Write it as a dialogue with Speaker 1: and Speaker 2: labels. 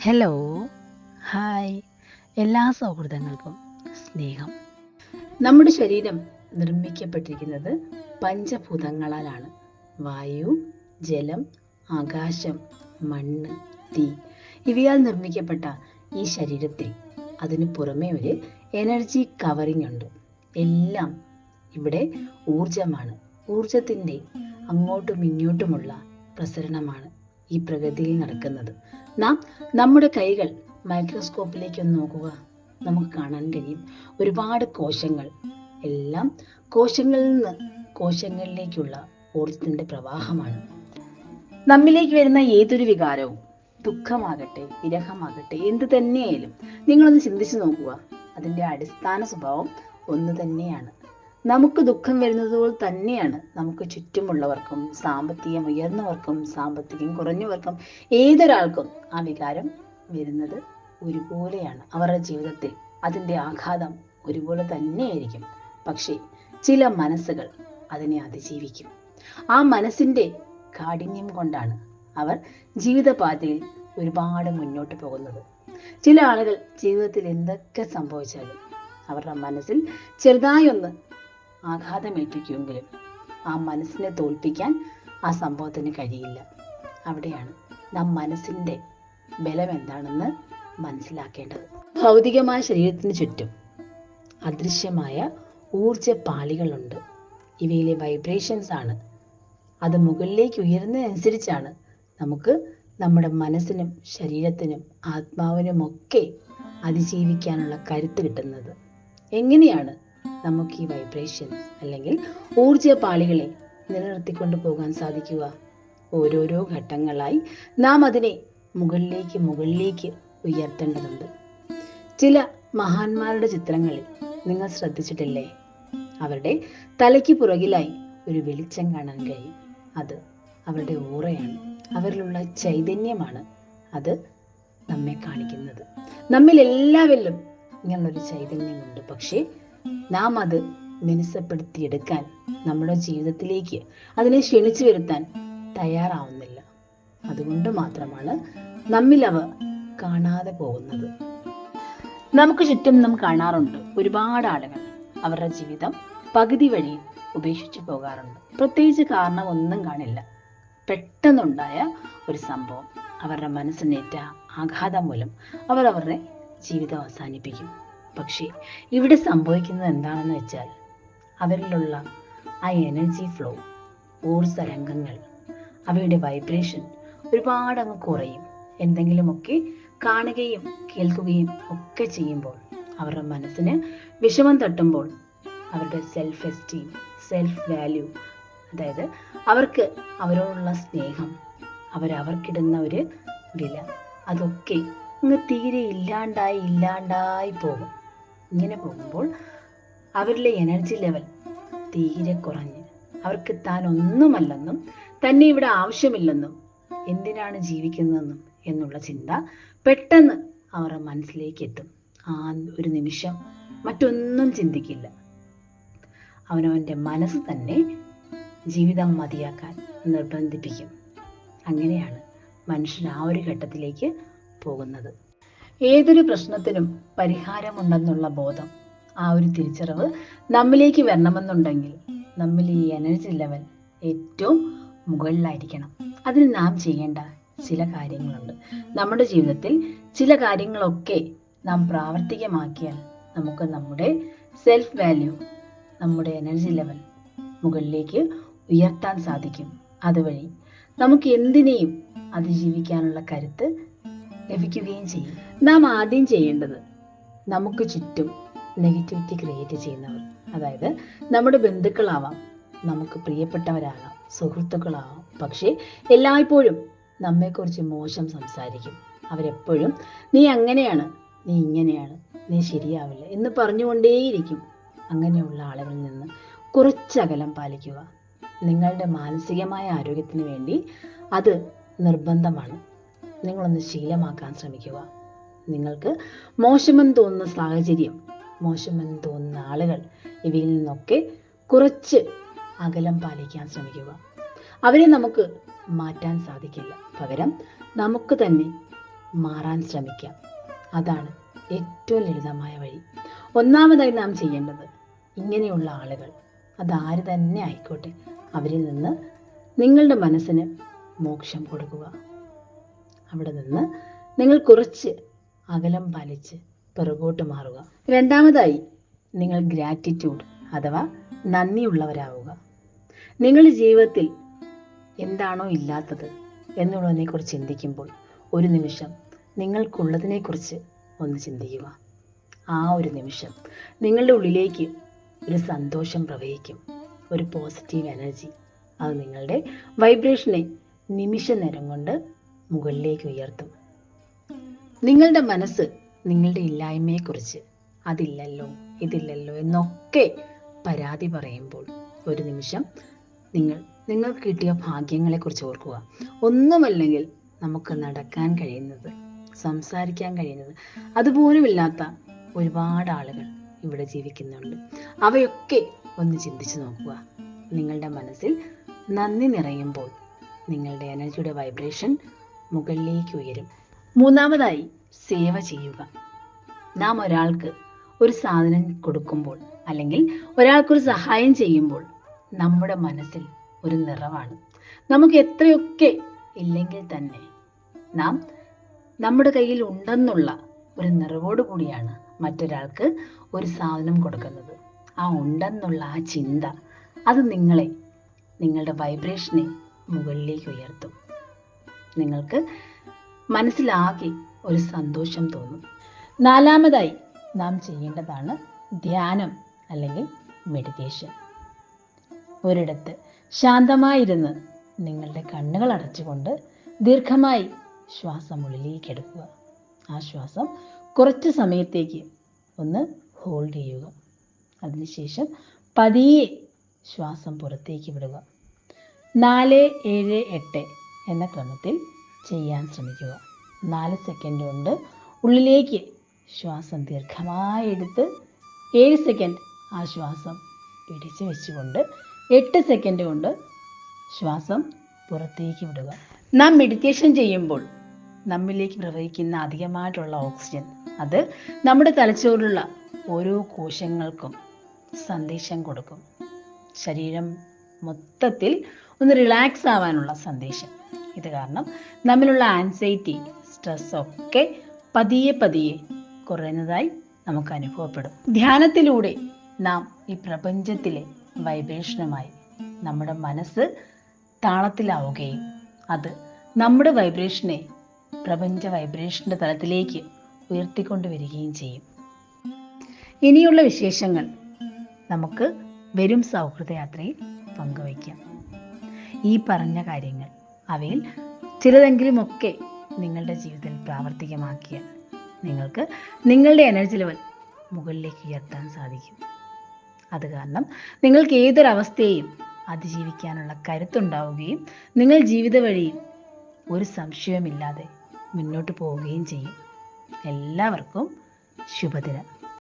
Speaker 1: Hello, hi, എല്ലാ സൗഹൃദങ്ങൾക്കും സ്നേഹം. നമ്മുടെ ശരീരം നിർമ്മിക്കപ്പെട്ടിരിക്കുന്നത് പഞ്ചഭൂതങ്ങളാലാണ്. വായു, ജലം, ആകാശം, മണ്ണ്, തീ ഇവയാൽ നിർമ്മിക്കപ്പെട്ട ഈ ശരീരത്തിൽ അതിനു പുറമെ ഒരു എനർജി കവറിംഗ് ഉണ്ട്. എല്ലാം ഇവിടെ ഊർജമാണ്. ഊർജത്തിൻ്റെ അങ്ങോട്ടും ഇങ്ങോട്ടുമുള്ള പ്രസരണമാണ് ഈ പ്രകൃതിയിൽ നടക്കുന്നത്. നാം നമ്മുടെ കൈകൾ മൈക്രോസ്കോപ്പിലേക്ക് ഒന്ന് നോക്കുക, നമുക്ക് കാണാൻ കഴിയും ഒരുപാട് കോശങ്ങൾ. എല്ലാം കോശങ്ങളിൽ നിന്ന് കോശങ്ങളിലേക്കുള്ള ഊർജത്തിന്റെ പ്രവാഹമാണ്. നമ്മിലേക്ക് വരുന്ന ഏതൊരു വികാരവും, ദുഃഖമാകട്ടെ വിരഹമാകട്ടെ, എന്ത് തന്നെയായാലും നിങ്ങളൊന്ന് ചിന്തിച്ചു നോക്കുക, അതിന്റെ അടിസ്ഥാന സ്വഭാവം ഒന്ന് തന്നെയാണ്. നമുക്ക് ദുഃഖം വരുന്നതുപോലെ തന്നെയാണ് നമുക്ക് ചുറ്റുമുള്ളവർക്കും, സാമ്പത്തികം ഉയർന്നവർക്കും സാമ്പത്തികം കുറഞ്ഞവർക്കും, ഏതൊരാൾക്കും ആ വികാരം വരുന്നത് ഒരുപോലെയാണ്. അവരുടെ ജീവിതത്തിൽ അതിൻ്റെ ആഘാതം ഒരുപോലെ തന്നെയായിരിക്കും. പക്ഷേ ചില മനസ്സുകൾ അതിനെ അതിജീവിക്കും. ആ മനസ്സിൻ്റെ കാഠിന്യം കൊണ്ടാണ് അവർ ജീവിതപാതയിൽ ഒരുപാട് മുന്നോട്ട് പോകുന്നത്. ചില ആളുകൾ ജീവിതത്തിൽ എന്തൊക്കെ സംഭവിച്ചാലും അവരുടെ മനസ്സിൽ ചെറുതായൊന്ന് ആഘാതമേൽപ്പിക്കുമെങ്കിലും ആ മനസ്സിനെ തോൽപ്പിക്കാൻ ആ സംഭവത്തിന് കഴിയില്ല. അവിടെയാണ് നാം മനസ്സിൻ്റെ ബലം എന്താണെന്ന് മനസ്സിലാക്കേണ്ടത്. ഭൗതികമായ ശരീരത്തിന് ചുറ്റും അദൃശ്യമായ ഊർജ പാളികളുണ്ട്. ഇവയിലെ വൈബ്രേഷൻസ് ആണ്. അത് മുകളിലേക്ക് ഉയരുന്നതനുസരിച്ചാണ് നമുക്ക് നമ്മുടെ മനസ്സിനും ശരീരത്തിനും ആത്മാവിനും ഒക്കെ അതിജീവിക്കാനുള്ള കരുത്ത് കിട്ടുന്നത്. എങ്ങനെയാണ് നമുക്ക് ഈ വൈബ്രേഷൻസ് അല്ലെങ്കിൽ ഊർജ പാളികളെ നിലനിർത്തിക്കൊണ്ടു പോകാൻ സാധിക്കുക? ഓരോരോ ഘട്ടങ്ങളായി നാം അതിനെ മുകളിലേക്ക് ഉയർത്തേണ്ടതുണ്ട്. ചില മഹാന്മാരുടെ ചിത്രങ്ങളിൽ നിങ്ങൾ ശ്രദ്ധിച്ചിട്ടില്ലേ? അവരുടെ തലയ്ക്ക് പുറകിലായി ഒരു വെളിച്ചം കാണാൻ കഴിയും. അത് അവരുടെ ഓറയാണ്, അവരിലുള്ള ചൈതന്യമാണ് അത് നമ്മെ കാണിക്കുന്നത്. നമ്മിൽ എല്ലാവരിലും ഇങ്ങനൊരു ചൈതന്യമുണ്ട്. പക്ഷേ നാം അത് മിനുസപ്പെടുത്തിയെടുക്കാൻ, നമ്മുടെ ജീവിതത്തിലേക്ക് അതിനെ ക്ഷണിച്ചു വരുത്താൻ തയ്യാറാവുന്നില്ല. അതുകൊണ്ട് മാത്രമാണ് നമ്മിൽ അവ കാണാതെ പോകുന്നത്. നമുക്ക് ചുറ്റും നാം കാണാറുണ്ട് ഒരുപാട് ആളുകൾ അവരുടെ ജീവിതം പകുതി വഴി ഉപേക്ഷിച്ചു പോകാറുണ്ട്. പ്രത്യേകിച്ച് കാരണം ഒന്നും കാണില്ല. പെട്ടെന്നുണ്ടായ ഒരു സംഭവം, അവരുടെ മനസ്സിനേറ്റ ആഘാതം മൂലം അവർ അവരുടെ ജീവിതം അവസാനിപ്പിക്കും. പക്ഷേ ഇവിടെ സംഭവിക്കുന്നത് എന്താണെന്ന് വെച്ചാൽ, അവരിലുള്ള ആ എനർജി ഫ്ലോ, ഊർജതരംഗങ്ങൾ, അവയുടെ വൈബ്രേഷൻ ഒരുപാട് അങ്ങ് കുറയും. എന്തെങ്കിലുമൊക്കെ കാണുകയും കേൾക്കുകയും ഒക്കെ ചെയ്യുമ്പോൾ, അവരുടെ മനസ്സിന് വിഷമം തട്ടുമ്പോൾ, അവരുടെ സെൽഫ് എസ്റ്റീം, സെൽഫ് വാല്യൂ, അതായത് അവർക്ക് അവരോടുള്ള സ്നേഹം, അവർക്കിടുന്ന ഒരു വില, അതൊക്കെ അങ്ങ് തീരെ ഇല്ലാണ്ടായി പോകും. ഇങ്ങനെ പോകുമ്പോൾ അവരിലെ എനർജി ലെവൽ തീരെ കുറഞ്ഞ് അവർക്ക് താൻ ഒന്നുമല്ലെന്നും തന്നെ ഇവിടെ ആവശ്യമില്ലെന്നും എന്തിനാണ് ജീവിക്കുന്നതെന്നും എന്നുള്ള ചിന്ത പെട്ടെന്ന് അവരുടെ മനസ്സിലേക്ക് എത്തും. ആ ഒരു നിമിഷം മറ്റൊന്നും ചിന്തിക്കില്ല. അവനവൻ്റെ മനസ്സ് തന്നെ ജീവിതം മതിയാക്കാൻ നിർബന്ധിപ്പിക്കും. അങ്ങനെയാണ് മനുഷ്യൻ ആ ഒരു ഘട്ടത്തിലേക്ക് പോകുന്നത്. ഏതൊരു പ്രശ്നത്തിനും പരിഹാരമുണ്ടെന്നുള്ള ബോധം, ആ ഒരു തിരിച്ചറിവ് നമ്മിലേക്ക് വരണമെന്നുണ്ടെങ്കിൽ നമ്മിൽ ഈ എനർജി ലെവൽ ഏറ്റവും മുകളിലായിരിക്കണം. അതിന് നാം ചെയ്യേണ്ട ചില കാര്യങ്ങളുണ്ട്. നമ്മുടെ ജീവിതത്തിൽ ചില കാര്യങ്ങളൊക്കെ നാം പ്രാവർത്തികമാക്കിയാൽ നമുക്ക് നമ്മുടെ സെൽഫ് വാല്യൂ, നമ്മുടെ എനർജി ലെവൽ മുകളിലേക്ക് ഉയർത്താൻ സാധിക്കും. അതുവഴി നമുക്ക് എന്തിനേയും അതിജീവിക്കാനുള്ള കരുത്ത് ലഭിക്കുകയും ചെയ്യും. നാം ആദ്യം ചെയ്യേണ്ടത്, നമുക്ക് ചുറ്റും നെഗറ്റിവിറ്റി ക്രിയേറ്റ് ചെയ്യുന്നവർ, അതായത് നമ്മുടെ ബന്ധുക്കളാവാം, നമുക്ക് പ്രിയപ്പെട്ടവരാകാം, സുഹൃത്തുക്കളാവാം, പക്ഷേ എല്ലായ്പ്പോഴും നമ്മെക്കുറിച്ച് മോശം സംസാരിക്കും. അവരെപ്പോഴും നീ അങ്ങനെയാണ്, നീ ഇങ്ങനെയാണ്, നീ ശരിയാവില്ല എന്ന് പറഞ്ഞുകൊണ്ടേയിരിക്കും. അങ്ങനെയുള്ള ആളുകളിൽ നിന്ന് കുറച്ചകലം പാലിക്കുക. നിങ്ങളുടെ മാനസികമായ ആരോഗ്യത്തിന് വേണ്ടി അത് നിർബന്ധമാണ്. നിങ്ങളൊന്ന് ശീലമാക്കാൻ ശ്രമിക്കുക. നിങ്ങൾക്ക് മോശമെന്ന് തോന്നുന്ന സാഹചര്യം, മോശമെന്ന് തോന്നുന്ന ആളുകൾ, ഇവയിൽ നിന്നൊക്കെ കുറച്ച് അകലം പാലിക്കാൻ ശ്രമിക്കുക. അവരെ നമുക്ക് മാറ്റാൻ സാധിക്കില്ല. പകരം നമുക്ക് തന്നെ മാറാൻ ശ്രമിക്കാം. അതാണ് ഏറ്റവും ലളിതമായ വഴി. ഒന്നാമതായി നാം ചെയ്യേണ്ടത്, ഇങ്ങനെയുള്ള ആളുകൾ, അതാര് തന്നെ ആയിക്കോട്ടെ, അവരിൽ നിന്ന് നിങ്ങളുടെ മനസ്സിന് മോക്ഷം കൊടുക്കുക. അവിടെ നിന്ന് നിങ്ങൾ കുറച്ച് അകലം പാലിച്ച് പിറകോട്ട് മാറുക. രണ്ടാമതായി, നിങ്ങൾ ഗ്രാറ്റിറ്റ്യൂഡ് അഥവാ നന്ദിയുള്ളവരാവുക. നിങ്ങളുടെ ജീവിതത്തിൽ എന്താണോ ഇല്ലാത്തത് എന്നുള്ളതിനെക്കുറിച്ച് ചിന്തിക്കുമ്പോൾ ഒരു നിമിഷം നിങ്ങൾക്കുള്ളതിനെക്കുറിച്ച് ഒന്ന് ചിന്തിക്കുക. ആ ഒരു നിമിഷം നിങ്ങളുടെ ഉള്ളിലേക്ക് ഒരു സന്തോഷം പ്രവഹിക്കും, ഒരു പോസിറ്റീവ് എനർജി. അത് നിങ്ങളുടെ വൈബ്രേഷനെ നിമിഷ നേരം കൊണ്ട് മുകളിലേക്ക് ഉയർത്തും. നിങ്ങളുടെ മനസ്സ് നിങ്ങളുടെ ഇല്ലായ്മയെക്കുറിച്ച്, അതില്ലല്ലോ ഇതില്ലല്ലോ എന്നൊക്കെ പരാതി പറയുമ്പോൾ ഒരു നിമിഷം നിങ്ങൾക്ക് കിട്ടിയ ഭാഗ്യങ്ങളെക്കുറിച്ച് ഓർക്കുക. ഒന്നുമല്ലെങ്കിൽ നമുക്ക് നടക്കാൻ കഴിയുന്നത്, സംസാരിക്കാൻ കഴിയുന്നത് അതുപോലുമില്ലാത്ത ഒരുപാട് ആളുകൾ ഇവിടെ ജീവിക്കുന്നുണ്ട്. അവയൊക്കെ ഒന്ന് ചിന്തിച്ചു നോക്കുക. നിങ്ങളുടെ മനസ്സിൽ നന്ദി നിറയുമ്പോൾ നിങ്ങളുടെ എനർജിയുടെ വൈബ്രേഷൻ മുകളിലേക്ക് ഉയരും. മൂന്നാമതായി, സേവ ചെയ്യുക. നാം ഒരാൾക്ക് ഒരു സാധനം കൊടുക്കുമ്പോൾ അല്ലെങ്കിൽ ഒരാൾക്കൊരു സഹായം ചെയ്യുമ്പോൾ നമ്മുടെ മനസ്സിൽ ഒരു നിറവാണ്. നമുക്ക് എത്രയൊക്കെ ഇല്ലെങ്കിൽ തന്നെ നാം നമ്മുടെ കയ്യിൽ ഉണ്ടെന്നുള്ള ഒരു നിറവോട് കൂടിയാണ് മറ്റൊരാൾക്ക് ഒരു സാധനം കൊടുക്കുന്നത്. ആ ഉണ്ടെന്നുള്ള ആ ചിന്ത, അത് നിങ്ങളുടെ വൈബ്രേഷനെ മുകളിലേക്ക് ഉയർത്തും. നിങ്ങൾക്ക് മനസ്സിലാകെ ഒരു സന്തോഷം തോന്നും. നാലാമതായി നാം ചെയ്യേണ്ടതാണ് ധ്യാനം അല്ലെങ്കിൽ മെഡിറ്റേഷൻ. ഒരിടത്ത് ശാന്തമായിരുന്ന് നിങ്ങളുടെ കണ്ണുകൾ അടച്ചുകൊണ്ട് ദീർഘമായി ശ്വാസം ഉള്ളിലേക്ക് എടുക്കുക. ആ ശ്വാസം കുറച്ച് സമയത്തേക്ക് ഒന്ന് ഹോൾഡ് ചെയ്യുക. അതിനുശേഷം പതിയെ ശ്വാസം പുറത്തേക്ക് വിടുക. 4, 7, 8 എന്ന ക്രമത്തിൽ ചെയ്യാൻ ശ്രമിക്കുക. 4 സെക്കൻഡ് കൊണ്ട് ഉള്ളിലേക്ക് ശ്വാസം ദീർഘമായി എടുത്ത് 7 സെക്കൻഡ് ആ ശ്വാസം പിടിച്ചു വെച്ചുകൊണ്ട് 8 സെക്കൻഡ് കൊണ്ട് ശ്വാസം പുറത്തേക്ക് വിടുക. നാം മെഡിറ്റേഷൻ ചെയ്യുമ്പോൾ നമ്മിലേക്ക് പ്രവഹിക്കുന്ന അധികമായിട്ടുള്ള ഓക്സിജൻ, അത് നമ്മുടെ തലച്ചോറിലുള്ള ഓരോ കോശങ്ങൾക്കും സന്ദേശം കൊടുക്കും. ശരീരം മൊത്തത്തിൽ ഒന്ന് റിലാക്സ് ആവാനുള്ള സന്ദേശം. ഇത് കാരണം നമ്മിലുള്ള ആൻസൈറ്റി, സ്ട്രെസ് ഒക്കെ പതിയെ പതിയെ കുറയുന്നതായി നമുക്ക് അനുഭവപ്പെടും. ധ്യാനത്തിലൂടെ നാം ഈ പ്രപഞ്ചത്തിലെ വൈബ്രേഷനുമായി നമ്മുടെ മനസ്സ് താളത്തിലാവുകയും അത് നമ്മുടെ വൈബ്രേഷനെ പ്രപഞ്ച വൈബ്രേഷന്റെ തലത്തിലേക്ക് ഉയർത്തിക്കൊണ്ടുവരികയും ചെയ്യും. ഇനിയുള്ള വിശേഷങ്ങൾ നമുക്ക് വരും സൗഹൃദയാത്രയിൽ പങ്കുവയ്ക്കാം. ഈ പറഞ്ഞ കാര്യങ്ങൾ, അവയിൽ ചിലതെങ്കിലുമൊക്കെ നിങ്ങളുടെ ജീവിതത്തിൽ പ്രാവർത്തികമാക്കിയാൽ നിങ്ങൾക്ക് നിങ്ങളുടെ എനർജി ലെവൽ മുകളിലേക്ക് ഉയർത്താൻ സാധിക്കും. അത് കാരണം നിങ്ങൾക്ക് ഏതൊരവസ്ഥയെയും അതിജീവിക്കാനുള്ള കരുത്തുണ്ടാവുകയും നിങ്ങൾ ജീവിത വഴിയിൽ ഒരു സംശയവുമില്ലാതെ മുന്നോട്ട് പോവുകയും ചെയ്യും. എല്ലാവർക്കും ശുഭദിനം.